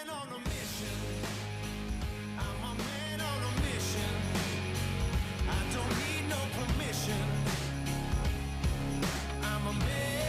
man on a mission. I'm a man on a mission. I don't need no permission. I'm a man.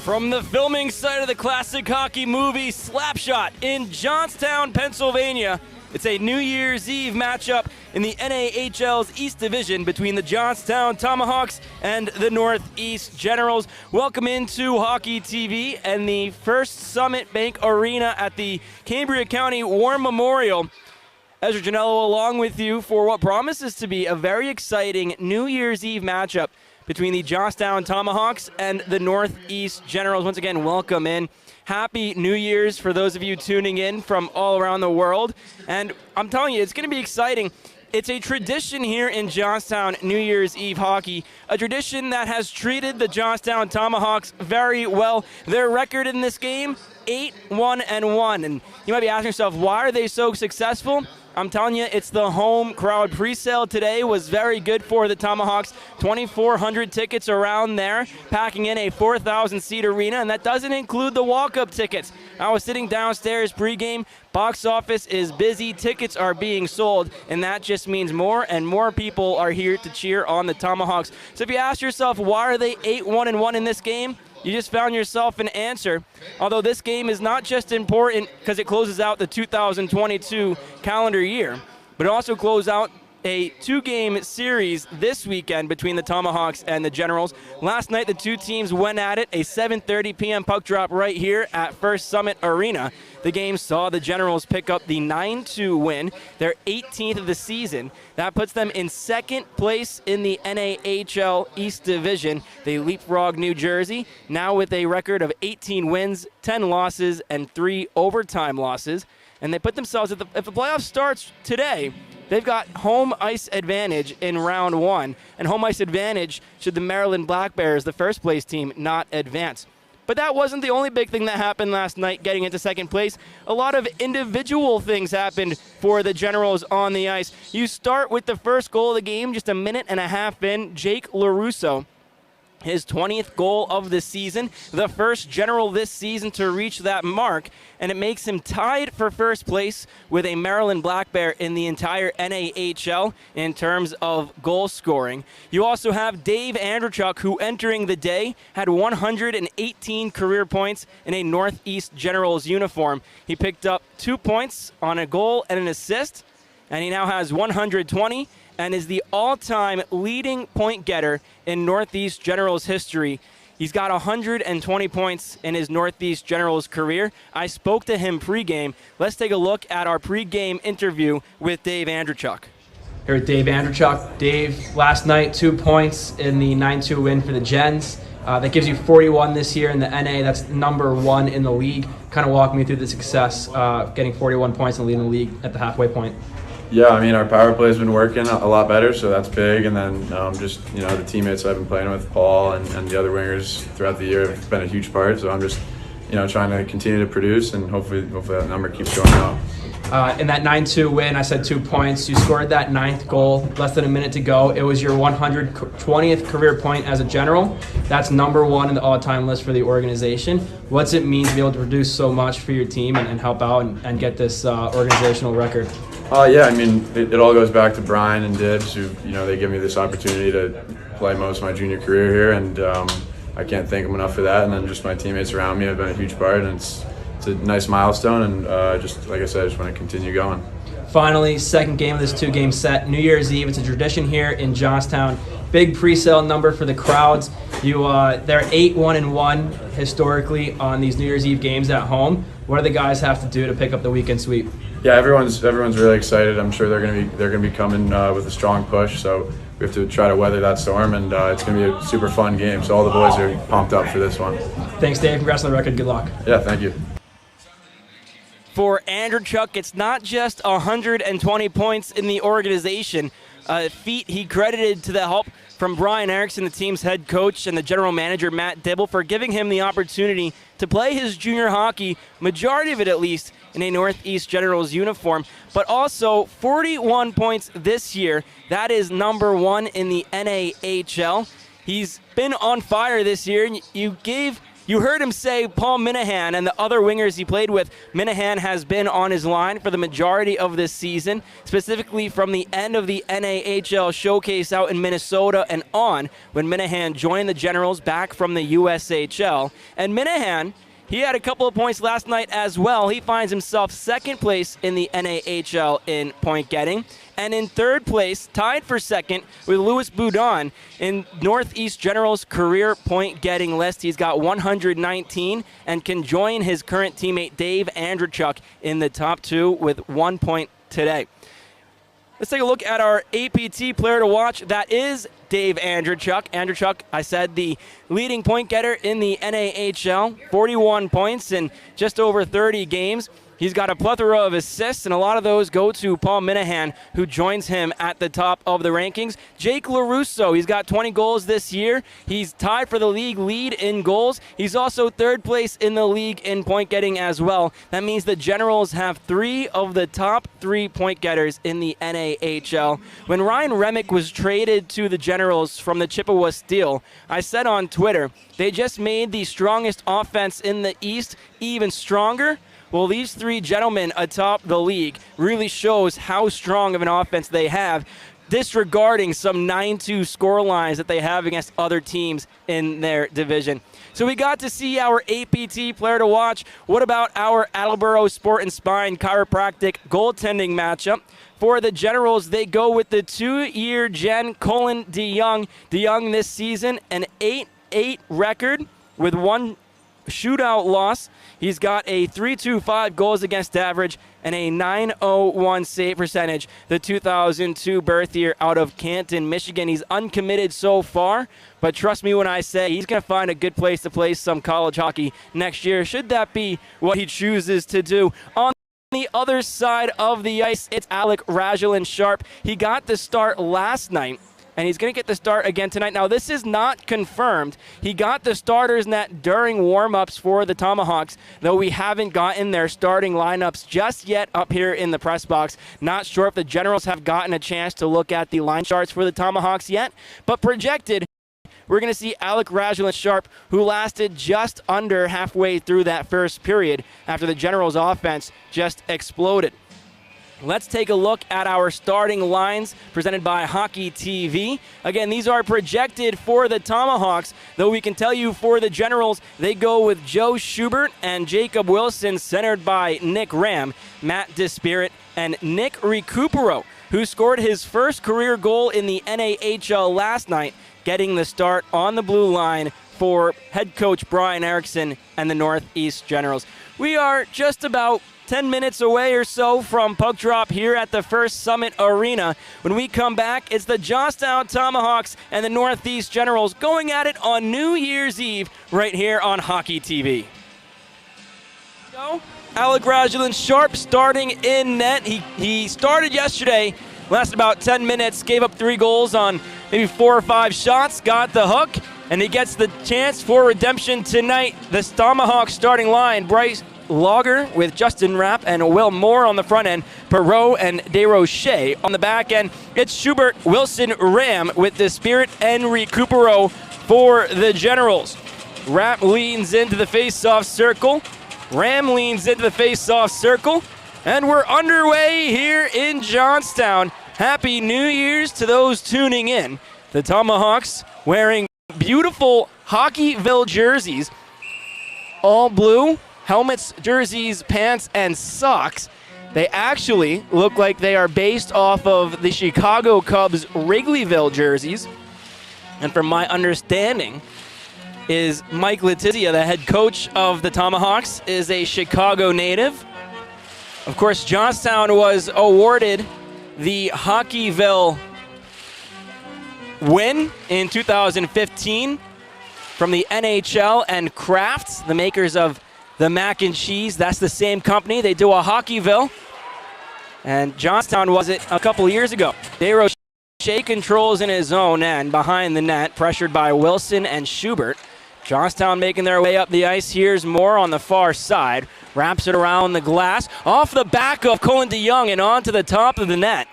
From the filming site of the classic hockey movie Slapshot in Johnstown, Pennsylvania, it's a New Year's Eve matchup in the NAHL's East Division between the Johnstown Tomahawks and the Northeast Generals. Welcome into Hockey TV and the First Summit Bank Arena at the Cambria County War Memorial. Ezra Janello along with you for what promises to be a very exciting New Year's Eve matchup between the Johnstown Tomahawks and the Northeast Generals. Once again, welcome in. Happy New Year's for those of you tuning in from all around the world. And I'm telling you, it's going to be exciting. It's a tradition here in Johnstown, New Year's Eve hockey, a tradition that has treated the Johnstown Tomahawks very well. Their record in this game, 8-1-1. And you might be asking yourself, why are they so successful? I'm telling you, it's the home crowd. Pre-sale today was very good for the Tomahawks. 2,400 tickets around there, packing in a 4,000-seat arena, and that doesn't include the walk-up tickets. I was sitting downstairs pregame. Box office is busy. Tickets are being sold, and that just means more and more people are here to cheer on the Tomahawks. So if you ask yourself, why are they 8-1-1 in this game? You just found yourself an answer. Although this game is not just important because it closes out the 2022 calendar year, but it also closes out a two-game series this weekend between the Tomahawks and the Generals. Last night, the two teams went at it, a 7:30 p.m. puck drop right here at First Summit Arena. The game saw the Generals pick up the 9-2 win, their 18th of the season. That puts them in second place in the NAHL East Division. They leapfrog New Jersey, now with a record of 18 wins, 10 losses, and 3 overtime losses. And they put themselves, if the playoff starts today, they've got home ice advantage in round one, and home ice advantage should the Maryland Black Bears, the first place team, not advance. But that wasn't the only big thing that happened last night getting into second place. A lot of individual things happened for the Generals on the ice. You start with the first goal of the game, just a minute and a half in, Jake LaRusso. His 20th goal of the season, the first General this season to reach that mark, and it makes him tied for first place with a Maryland Black Bear in the entire NAHL in terms of goal scoring. You also have Dave Andrechuk, who entering the day had 118 career points in a Northeast Generals uniform. He picked up 2 points on a goal and an assist, and he now has 120 and is the all-time leading point getter in Northeast Generals history. He's got 120 points in his Northeast Generals career. I spoke to him pregame. Let's take a look at our pregame interview with Dave Andrechuk. Here with Dave Andrechuk. Dave, last night 2 points in the 9-2 win for the Gens. That gives you 41 this year in the NA. That's number one in the league. Kind of walk me through the success, getting 41 points and leading the league at the halfway point. Yeah, I mean, our power play has been working a lot better, so that's big. And then just, the teammates I've been playing with, Paul and the other wingers throughout the year have been a huge part. So I'm just, trying to continue to produce, and hopefully that number keeps going up. In that 9-2 win, I said 2 points. You scored that 9th goal, less than a minute to go. It was your 120th career point as a General. That's number one in the all-time list for the organization. What's it mean to be able to produce so much for your team and help out and get this organizational record? Yeah, I mean, it all goes back to Brian and Dibbs, who, they give me this opportunity to play most of my junior career here, and I can't thank them enough for that. And then just my teammates around me have been a huge part, and it's a nice milestone, and just like I said, I just want to continue going. Finally, second game of this two-game set, New Year's Eve. It's a tradition here in Johnstown. Big pre-sale number for the crowds. They're 8-1-1 historically on these New Year's Eve games at home. What do the guys have to do to pick up the weekend sweep? Yeah, everyone's really excited. I'm sure they're gonna be coming with a strong push. So we have to try to weather that storm, and it's gonna be a super fun game. So all the boys are pumped up for this one. Thanks, Dave. Congrats on the record. Good luck. Yeah, thank you. For Andrechuk, it's not just 120 points in the organization, a feat he credited to the help from Brian Erickson, the team's head coach, and the general manager, Matt Dibble, for giving him the opportunity to play his junior hockey, majority of it at least, in a Northeast Generals uniform. But also 41 points this year. That is number one in the NAHL. He's been on fire this year, and you gave You heard him say Paul Minahan and the other wingers he played with. Minahan has been on his line for the majority of this season, specifically from the end of the NAHL showcase out in Minnesota and on when Minahan joined the Generals back from the USHL. And Minahan, he had a couple of points last night as well. He finds himself second place in the NAHL in point getting. And in third place, tied for second with Louis Boudon in Northeast Generals career point getting list. He's got 119 and can join his current teammate Dave Andrechuk in the top 2 with 1 point today. Let's take a look at our APT player to watch. That is Dave Andrechuk. Andrechuk, I said, the leading point getter in the NAHL, 41 points in just over 30 games. He's got a plethora of assists, and a lot of those go to Paul Minahan, who joins him at the top of the rankings. Jake LaRusso, he's got 20 goals this year. He's tied for the league lead in goals. He's also third place in the league in point getting as well. That means the Generals have 3 of the top 3 point getters in the NAHL. When Ryan Remick was traded to the Generals from the Chippewa Steel, I said on Twitter, they just made the strongest offense in the East even stronger. Well, these 3 gentlemen atop the league really shows how strong of an offense they have, disregarding some 9-2 score lines that they have against other teams in their division. So we got to see our APT player to watch. What about our Attleboro Sport and Spine chiropractic goaltending matchup? For the Generals, they go with the 2-year Gen Colin DeYoung. DeYoung this season, an 8-8 record with 1 shootout loss. He's got a .325 goals against average and a .901 save percentage. The 2002 birth year out of Canton, Michigan. He's uncommitted so far, but trust me when I say he's going to find a good place to play some college hockey next year, should that be what he chooses to do. On the other side of the ice, it's Alec Ragelin-Sharp. He got the start last night, and he's going to get the start again tonight. Now, this is not confirmed. He got the starter's net during warm-ups for the Tomahawks, though we haven't gotten their starting lineups just yet up here in the press box. Not sure if the Generals have gotten a chance to look at the line charts for the Tomahawks yet, but projected, we're going to see Alec Ragelin-Sharp, who lasted just under halfway through that first period after the Generals' offense just exploded. Let's take a look at our starting lines presented by Hockey TV. Again, these are projected for the Tomahawks, though we can tell you for the Generals, they go with Joe Schubert and Jacob Wilson, centered by Nick Ram, Matt Despirit, and Nick Recupero, who scored his first career goal in the NAHL last night, getting the start on the blue line for head coach Brian Erickson and the Northeast Generals. We are just about 10 minutes away or so from puck drop here at the First Summit Arena. When we come back, it's the Johnstown Tomahawks and the Northeast Generals going at it on New Year's Eve right here on Hockey TV. So, Alec Ragelin-Sharp starting in net. He started yesterday, lasted about 10 minutes, gave up 3 goals on maybe 4 or 5 shots, got the hook, and he gets the chance for redemption tonight. The Tomahawks starting line, Bryce Lager with Justin Rapp and Will Moore on the front end, Perreault and DesRochers on the back end. It's Schubert, Wilson, Ram with the Spirit and Recupero for the Generals. Rapp leans into the face-off circle. Ram leans into the face-off circle. And we're underway here in Johnstown. Happy New Year's to those tuning in. The Tomahawks wearing beautiful Hockeyville jerseys, all blue. Helmets, jerseys, pants, and socks. They actually look like they are based off of the Chicago Cubs Wrigleyville jerseys. And from my understanding, is Mike Letizia, the head coach of the Tomahawks, is a Chicago native. Of course, Johnstown was awarded the Hockeyville win in 2015 from the NHL and Kraft, the makers of the mac and cheese. That's the same company. They do a Hockeyville. And Johnstown was it a couple years ago. DesRochers controls in his own end behind the net, pressured by Wilson and Schubert. Johnstown making their way up the ice. Here's Moore on the far side. Wraps it around the glass. Off the back of Colin DeYoung and onto the top of the net.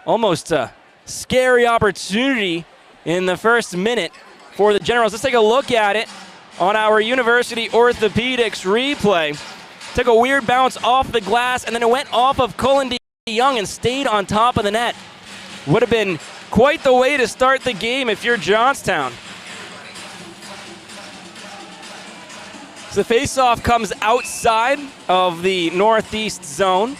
Almost a scary opportunity in the first minute for the Generals. Let's take a look at it. on our University Orthopedics replay. Took a weird bounce off the glass, and then it went off of Cullen DeYoung and stayed on top of the net. Would have been quite the way to start the game if you're Johnstown. So the faceoff comes outside of the northeast zone.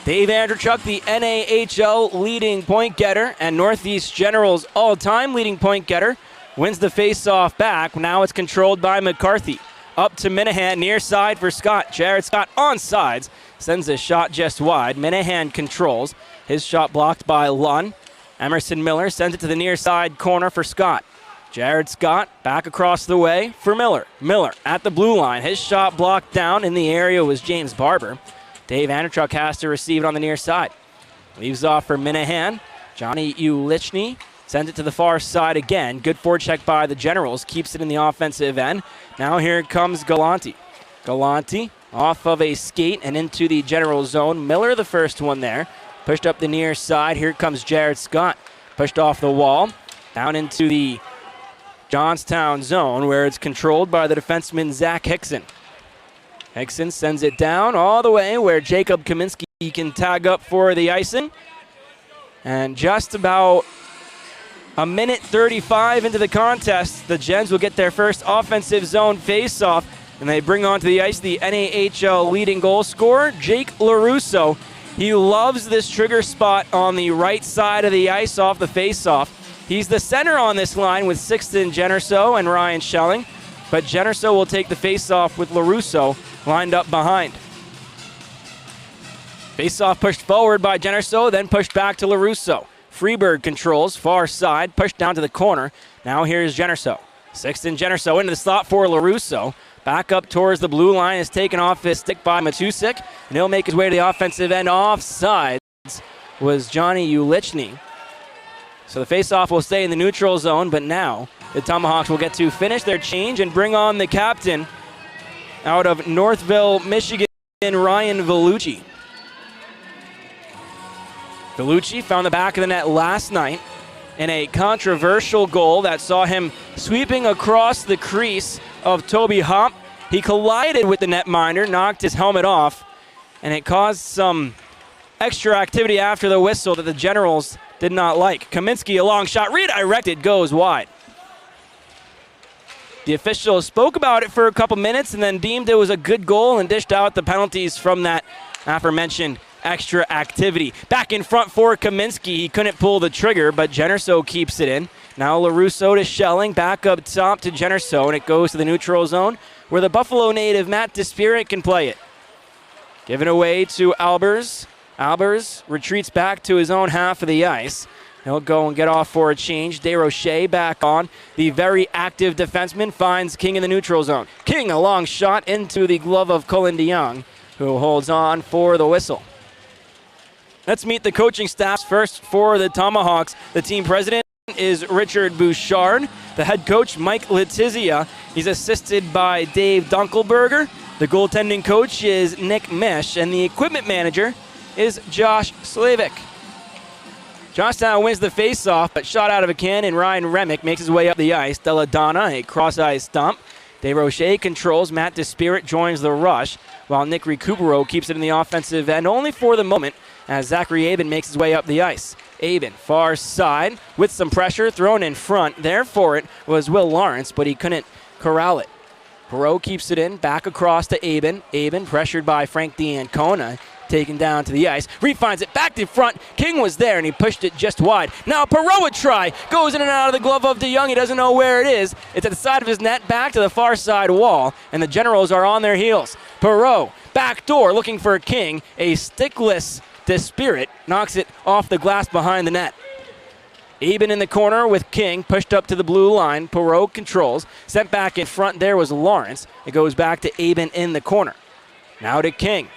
Dave Andrechuk, the NAHL leading point getter and Northeast Generals all-time leading point getter, wins the faceoff back. Now it's controlled by McCarthy. Up to Minahan, near side for Scott. Jared Scott on sides, sends a shot just wide. Minahan controls. His shot blocked by Lunn. Emerson Miller sends it to the near side corner for Scott. Jared Scott back across the way for Miller. Miller at the blue line. His shot blocked down. In the area was James Barber. Dave Andrechuk has to receive it on the near side. Leaves off for Minahan. Johnny Ulichny sends it to the far side again. Good forecheck by the Generals. Keeps it in the offensive end. Now here comes Galante. Galante off of a skate and into the General zone. Miller the first one there. Pushed up the near side. Here comes Jared Scott. Pushed off the wall. Down into the Johnstown zone where it's controlled by the defenseman Zach Hickson. Hickson sends it down all the way where Jacob Kaminsky can tag up for the icing. And just about a minute 35 into the contest, the Gens will get their first offensive zone face-off, and they bring onto the ice the NAHL leading goal scorer, Jake LaRusso. He loves this trigger spot on the right side of the ice off the face-off. He's the center on this line with Sixton Jennerso and Ryan Schelling, but Jennerso will take the face-off with LaRusso lined up behind. Face-off pushed forward by Jennerso, then pushed back to LaRusso. Freeberg controls, far side, pushed down to the corner. Now here's Jennerso. Sixton Jennerso into the slot for LaRusso. Back up towards the blue line is taken off his stick by Matusik, and he'll make his way to the offensive end. Offsides was Johnny Ulichny. So the face-off will stay in the neutral zone, but now the Tomahawks will get to finish their change and bring on the captain out of Northville, Michigan, Ryan Vellucci. Vellucci found the back of the net last night in a controversial goal that saw him sweeping across the crease of Toby Hopp. He collided with the netminder, knocked his helmet off, and it caused some extra activity after the whistle that the Generals did not like. Kaminsky, a long shot, redirected, goes wide. The official spoke about it for a couple minutes and then deemed it was a good goal and dished out the penalties from that aforementioned extra activity. Back in front for Kaminsky. He couldn't pull the trigger, but Jennerso keeps it in. Now LaRusso to Schelling, back up top to Jennerso, and it goes to the neutral zone where the Buffalo native Matt Despirit can play it. Given away to Albers. Albers retreats back to his own half of the ice. He'll go and get off for a change. DeRoche back on. The very active defenseman finds King in the neutral zone. King, a long shot into the glove of Cullen DeYoung, who holds on for the whistle. Let's meet the coaching staffs first for the Tomahawks. The team president is Richard Bouchard. The head coach, Mike Letizia. He's assisted by Dave Dunkelberger. The goaltending coach is Nick Mish. And the equipment manager is Josh Slavik. Johnstown wins the face-off, but shot out of a can, and Ryan Remick makes his way up the ice. Deladonna, a cross-ice stump. DeRoche controls. Matt Despirit joins the rush, while Nick Recupero keeps it in the offensive end only for the moment as Zachary Aben makes his way up the ice. Aben, far side, with some pressure thrown in front. There for it was Will Lawrence, but he couldn't corral it. Perot keeps it in, back across to Aben. Aben pressured by Frank D'Ancona, taken down to the ice. Refinds it back to front. King was there, and he pushed it just wide. Now Perot would try. Goes in and out of the glove of DeYoung. He doesn't know where it is. It's at the side of his net, back to the far side wall, and the Generals are on their heels. Perot, back door, looking for King. A stickless Despirit knocks it off the glass behind the net. Aben in the corner with King, pushed up to the blue line. Perot controls. Sent back in front, there was Lawrence. It goes back to Aben in the corner. Now to King.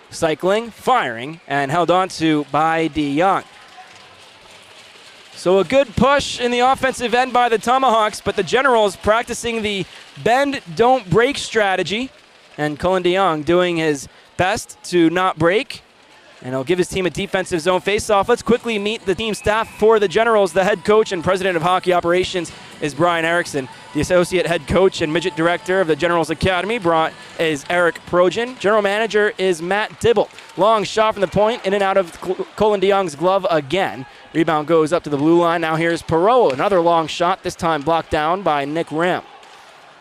Cycling, firing, and held on to by DeYoung. So a good push in the offensive end by the Tomahawks, but the Generals practicing the bend, don't break strategy. And Cullen DeYoung doing his best to not break. And he'll give his team a defensive zone faceoff. Let's quickly meet the team staff for the Generals, the head coach and president of hockey operations, is Brian Erickson. The associate head coach and midget director of the Generals Academy is Eric Projan. General manager is Matt Dibble. Long shot from the point, in and out of Colin DeYoung's glove again. Rebound goes up to the blue line. Now here's Perot. Another long shot, this time blocked down by Nick Ram.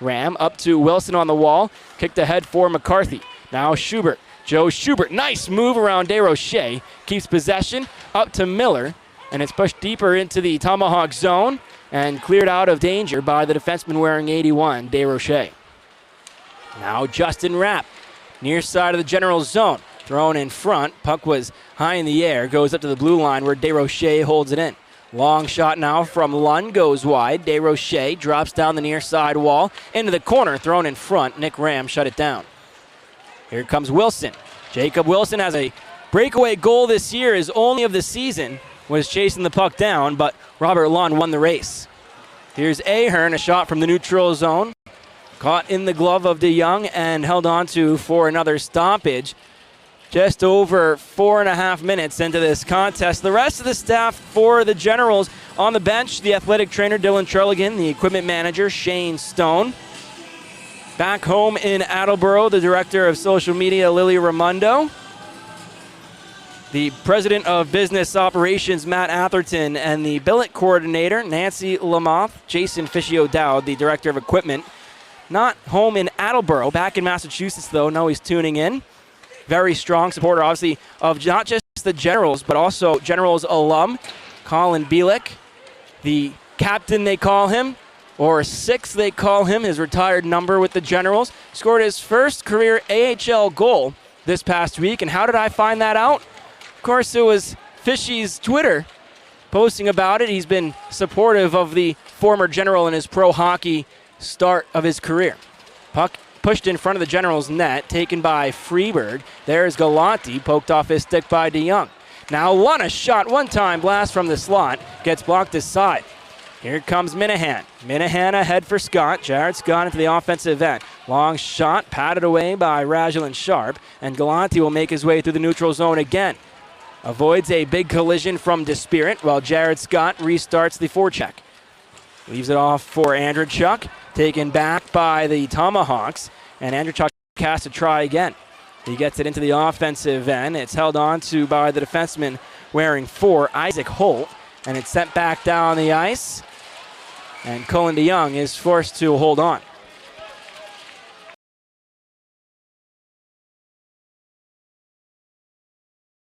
Ram up to Wilson on the wall. Kicked ahead for McCarthy. Now Schubert. Joe Schubert. Nice move around DeRoche. Keeps possession up to Miller. And it's pushed deeper into the Tomahawk zone and cleared out of danger by the defenseman wearing 81, DeRoche. Now Justin Rapp. Near side of the Generals zone. Thrown in front. Puck was high in the air. Goes up to the blue line where DeRoche holds it in. Long shot now from Lund, goes wide. DeRoche drops down the near side wall. Into the corner, thrown in front. Nick Ram shut it down. Here comes Wilson. Jacob Wilson has a breakaway goal this year. His only of the season was chasing the puck down, but Robert Lund won the race. Here's Ahern, a shot from the neutral zone. Caught in the glove of DeYoung and held on to for another stoppage. Just over 4.5 minutes into this contest. The rest of the staff for the Generals on the bench, the athletic trainer Dylan Trelligan, the equipment manager Shane Stone. Back home in Attleboro, the director of social media Lily Raimondo. The president of business operations Matt Atherton, and the billet coordinator Nancy Lamoth. Jason Fishy-O'Dowd, the director of equipment. Not home in Attleboro, back in Massachusetts though, now he's tuning in. Very strong supporter, obviously, of not just the Generals, but also Generals alum, Colin Bielik. The captain, they call him, or 6 they call him, his retired number with the Generals. Scored his first career AHL goal this past week. And how did I find that out? Of course, it was Fishy's Twitter posting about it. He's been supportive of the former General in his pro hockey start of his career. Puck pushed in front of the Generals' net, taken by Freeberg. There's Galante, poked off his stick by DeYoung. Now Lund, a shot, one-time blast from the slot, gets blocked aside. Here comes Minahan. Minahan ahead for Scott. Jared Scott into the offensive end. Long shot, patted away by Rajlan Sharp, and Galante will make his way through the neutral zone again. Avoids a big collision from Despirit while Jared Scott restarts the forecheck. Leaves it off for Andrechuk, taken back by the Tomahawks, and Andrechuk has to try again. He gets it into the offensive end. It's held on to by the defenseman wearing 4, Isaac Holt, and it's sent back down the ice, and Colin DeYoung is forced to hold on.